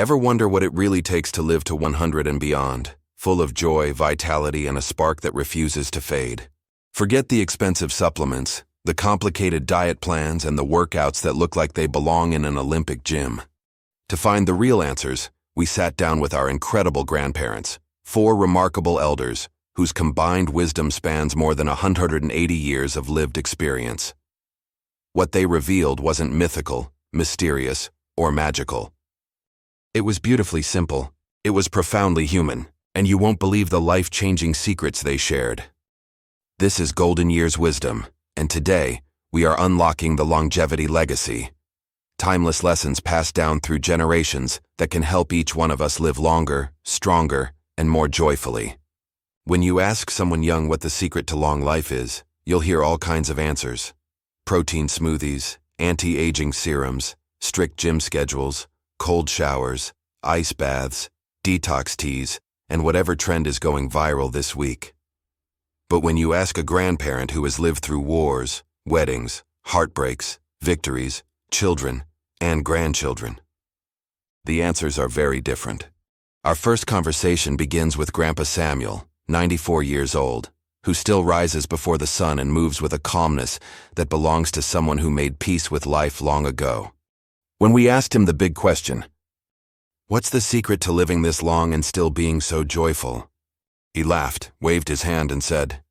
Ever wonder what it really takes to live to 100 and beyond, full of joy, vitality, and a spark that refuses to fade? Forget the expensive supplements, the complicated diet plans, and the workouts that look like they belong in an Olympic gym. To find the real answers, we sat down with our incredible grandparents, 4 remarkable elders, whose combined wisdom spans more than 180 years of lived experience. What they revealed wasn't mythical, mysterious, or magical. It was beautifully simple, it was profoundly human, and you won't believe the life-changing secrets they shared. This is Golden Years Wisdom, and today, we are unlocking the longevity legacy. Timeless lessons passed down through generations that can help each one of us live longer, stronger, and more joyfully. When you ask someone young what the secret to long life is, you'll hear all kinds of answers. Protein smoothies, anti-aging serums, strict gym schedules, cold showers, ice baths, detox teas, and whatever trend is going viral this week. But when you ask a grandparent who has lived through wars, weddings, heartbreaks, victories, children, and grandchildren, the answers are very different. Our first conversation begins with Grandpa Samuel, 94 years old, who still rises before the sun and moves with a calmness that belongs to someone who made peace with life long ago. When we asked him the big question, "What's the secret to living this long and still being so joyful?" he laughed, waved his hand, and said,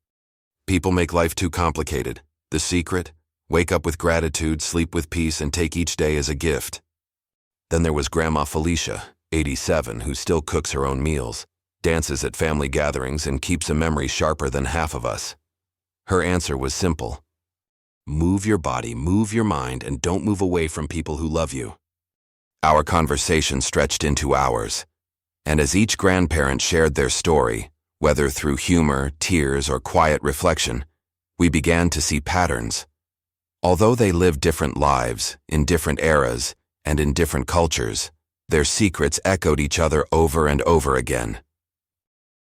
"People make life too complicated. The secret? Wake up with gratitude, sleep with peace, and take each day as a gift." Then there was Grandma Felicia, 87, who still cooks her own meals, dances at family gatherings, and keeps a memory sharper than half of us. Her answer was simple. Move your body, move your mind, and don't move away from people who love you. Our conversation stretched into hours, and as each grandparent shared their story, whether through humor, tears, or quiet reflection, we began to see patterns. Although they lived different lives, in different eras, and in different cultures, their secrets echoed each other over and over again.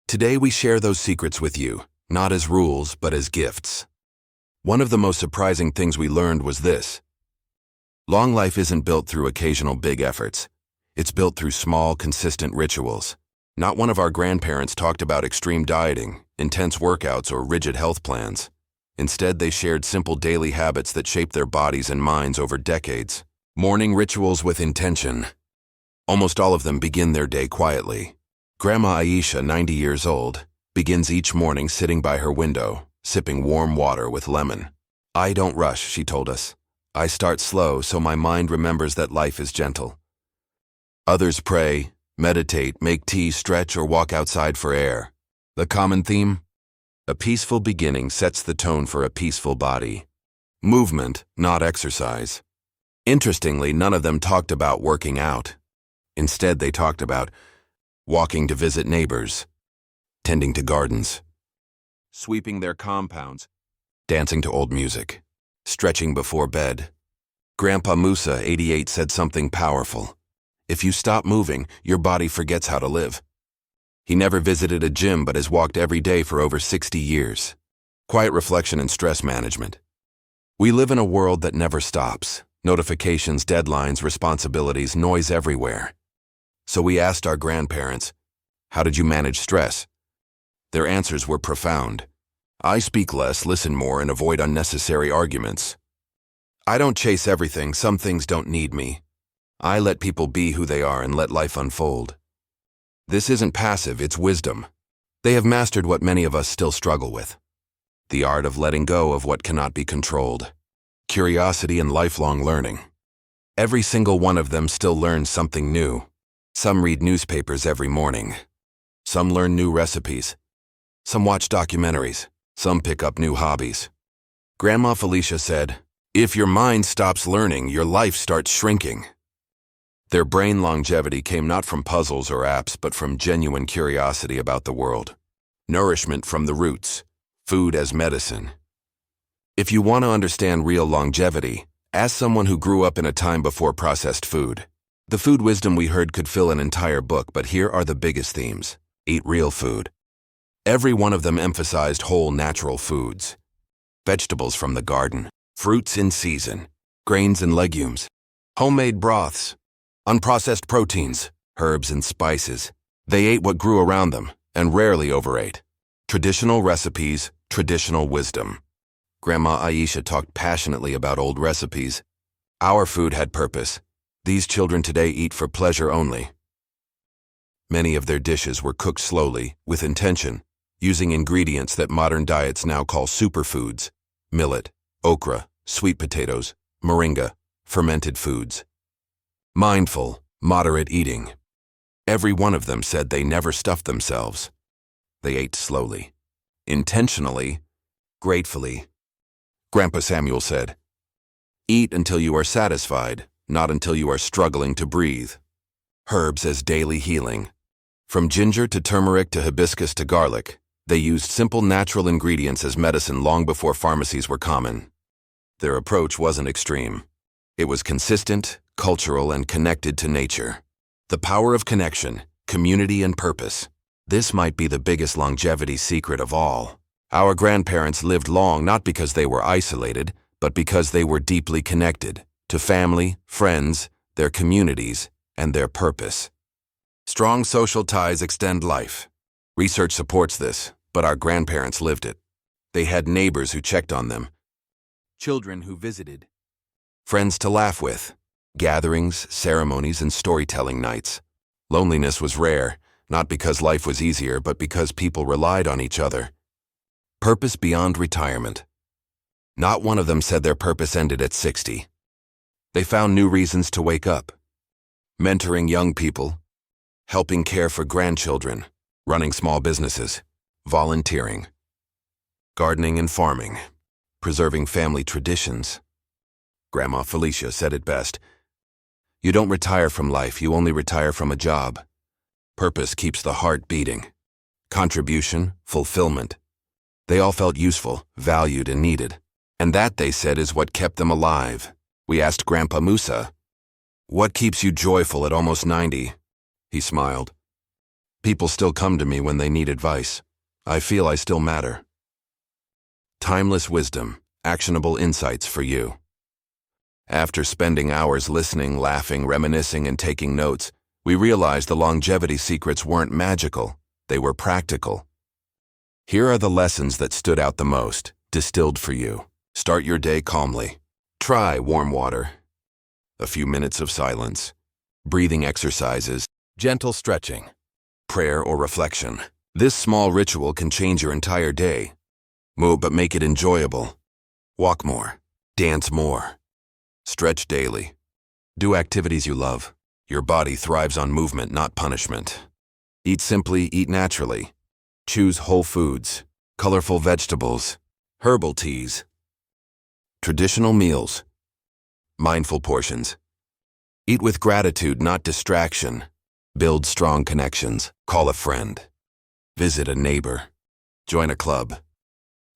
Today we share those secrets with you, not as rules, but as gifts. One of the most surprising things we learned was this. Long life isn't built through occasional big efforts. It's built through small, consistent rituals. Not one of our grandparents talked about extreme dieting, intense workouts, or rigid health plans. Instead, they shared simple daily habits that shaped their bodies and minds over decades. Morning rituals with intention. Almost all of them begin their day quietly. Grandma Aisha, 90 years old, begins each morning sitting by her window, sipping warm water with lemon. "I don't rush," she told us. "I start slow so my mind remembers that life is gentle." Others pray, meditate, make tea, stretch, or walk outside for air. The common theme? A peaceful beginning sets the tone for a peaceful body. Movement, not exercise. Interestingly, none of them talked about working out. Instead, they talked about walking to visit neighbors, tending to gardens, sweeping their compounds, dancing to old music, stretching before bed. Grandpa Musa, 88, said something powerful. If you stop moving, your body forgets how to live. He never visited a gym but has walked every day for over 60 years. Quiet reflection and stress management. We live in a world that never stops. Notifications, deadlines, responsibilities, noise everywhere. So we asked our grandparents, "How did you manage stress?" Their answers were profound. "I speak less, listen more, and avoid unnecessary arguments. I don't chase everything, some things don't need me. I let people be who they are and let life unfold." This isn't passive, it's wisdom. They have mastered what many of us still struggle with. The art of letting go of what cannot be controlled. Curiosity and lifelong learning. Every single one of them still learns something new. Some read newspapers every morning. Some learn new recipes. Some watch documentaries. Some pick up new hobbies. Grandma Felicia said, "If your mind stops learning, your life starts shrinking." Their brain longevity came not from puzzles or apps, but from genuine curiosity about the world. Nourishment from the roots. Food as medicine. If you want to understand real longevity, ask someone who grew up in a time before processed food. The food wisdom we heard could fill an entire book, but here are the biggest themes. Eat real food. Every one of them emphasized whole natural foods. Vegetables from the garden, fruits in season, grains and legumes, homemade broths, unprocessed proteins, herbs and spices. They ate what grew around them, and rarely overate. Traditional recipes, traditional wisdom. Grandma Aisha talked passionately about old recipes. Our food had purpose. These children today eat for pleasure only. Many of their dishes were cooked slowly, with intention, using ingredients that modern diets now call superfoods: millet, okra, sweet potatoes, moringa, fermented foods. Mindful, moderate eating. Every one of them said they never stuffed themselves. They ate slowly, intentionally, gratefully. Grandpa Samuel said, "Eat until you are satisfied, not until you are struggling to breathe." Herbs as daily healing. From ginger to turmeric to hibiscus to garlic, they used simple natural ingredients as medicine long before pharmacies were common. Their approach wasn't extreme. It was consistent, cultural, and connected to nature. The power of connection, community, and purpose. This might be the biggest longevity secret of all. Our grandparents lived long not because they were isolated, but because they were deeply connected to family, friends, their communities, and their purpose. Strong social ties extend life. Research supports this, but our grandparents lived it. They had neighbors who checked on them, children who visited, friends to laugh with, gatherings, ceremonies, and storytelling nights. Loneliness was rare, not because life was easier, but because people relied on each other. Purpose beyond retirement. Not one of them said their purpose ended at 60. They found new reasons to wake up. Mentoring young people, helping care for grandchildren, running small businesses, volunteering, gardening and farming, preserving family traditions. Grandma Felicia said it best. You don't retire from life, you only retire from a job. Purpose keeps the heart beating. Contribution, fulfillment. They all felt useful, valued, and needed. And that, they said, is what kept them alive. We asked Grandpa Musa, "What keeps you joyful at almost 90? He smiled. "People still come to me when they need advice. I feel I still matter." Timeless wisdom, actionable insights for you. After spending hours listening, laughing, reminiscing, and taking notes, we realized the longevity secrets weren't magical, they were practical. Here are the lessons that stood out the most, distilled for you. Start your day calmly. Try warm water. A few minutes of silence. Breathing exercises. Gentle stretching. Prayer or reflection. This small ritual can change your entire day. Move, but make it enjoyable. Walk more. Dance more. Stretch daily. Do activities you love. Your body thrives on movement, not punishment. Eat simply, eat naturally. Choose whole foods, colorful vegetables, herbal teas. Traditional meals. Mindful portions. Eat with gratitude, not distraction. Build strong connections. Call a friend. Visit a neighbor. Join a club.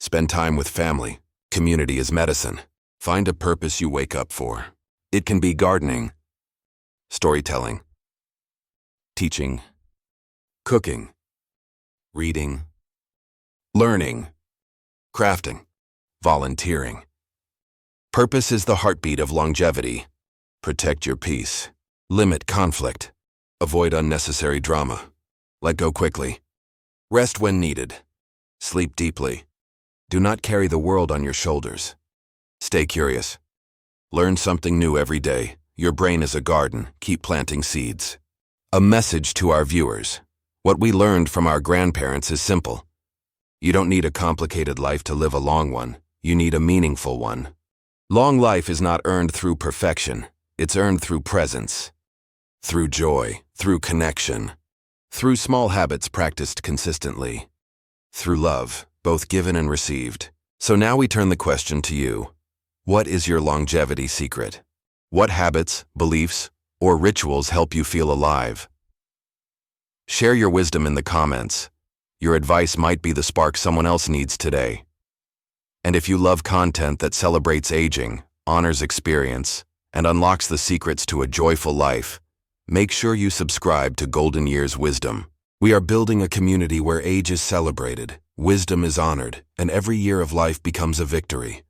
Spend time with family. Community is medicine. Find a purpose you wake up for. It can be gardening, storytelling, teaching, cooking, reading, learning, crafting, volunteering. Purpose is the heartbeat of longevity. Protect your peace. Limit conflict. Avoid unnecessary drama. Let go quickly. Rest when needed. Sleep deeply. Do not carry the world on your shoulders. Stay curious. Learn something new every day. Your brain is a garden. Keep planting seeds. A message to our viewers. What we learned from our grandparents is simple. You don't need a complicated life to live a long one. You need a meaningful one. Long life is not earned through perfection. It's earned through presence, through joy, through connection, through small habits practiced consistently, through love, both given and received. So now we turn the question to you. What is your longevity secret? What habits, beliefs, or rituals help you feel alive? Share your wisdom in the comments. Your advice might be the spark someone else needs today. And if you love content that celebrates aging, honors experience, and unlocks the secrets to a joyful life, make sure you subscribe to Golden Years Wisdom. We are building a community where age is celebrated, wisdom is honored, and every year of life becomes a victory.